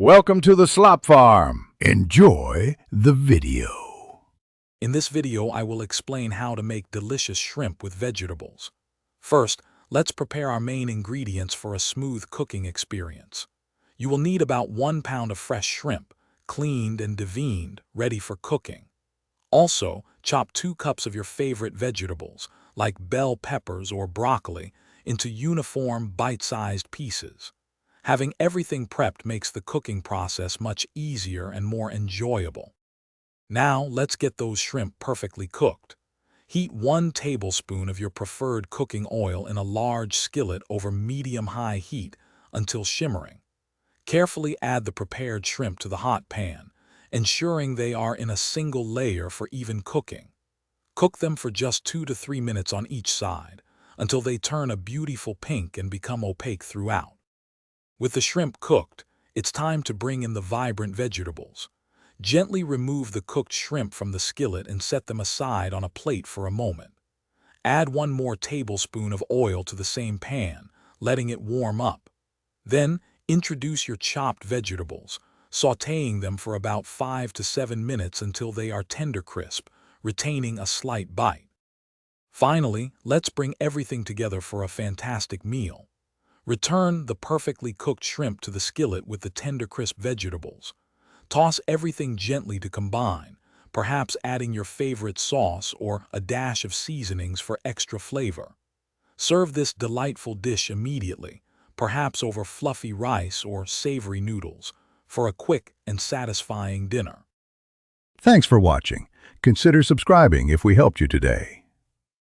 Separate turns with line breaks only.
Welcome to the Slop Farm. Enjoy the video.
In this video, I will explain how to make delicious shrimp with vegetables. First, let's prepare our main ingredients for a smooth cooking experience. You will need about 1 pound of fresh shrimp, cleaned and deveined, ready for cooking. Also, chop 2 cups of your favorite vegetables, like bell peppers or broccoli, into uniform, bite-sized pieces. Having everything prepped makes the cooking process much easier and more enjoyable. Now, let's get those shrimp perfectly cooked. Heat 1 tablespoon of your preferred cooking oil in a large skillet over medium-high heat until shimmering. Carefully add the prepared shrimp to the hot pan, ensuring they are in a single layer for even cooking. Cook them for just 2 to 3 minutes on each side, until they turn a beautiful pink and become opaque throughout. With the shrimp cooked, it's time to bring in the vibrant vegetables. Gently remove the cooked shrimp from the skillet and set them aside on a plate for a moment. Add 1 more tablespoon of oil to the same pan, letting it warm up. Then, introduce your chopped vegetables, sautéing them for about 5 to 7 minutes until they are tender crisp, retaining a slight bite. Finally, let's bring everything together for a fantastic meal. Return the perfectly cooked shrimp to the skillet with the tender crisp vegetables. Toss everything gently to combine, perhaps adding your favorite sauce or a dash of seasonings for extra flavor. Serve this delightful dish immediately, perhaps over fluffy rice or savory noodles, for a quick and satisfying dinner.
Thanks for watching. Consider subscribing if we helped you today.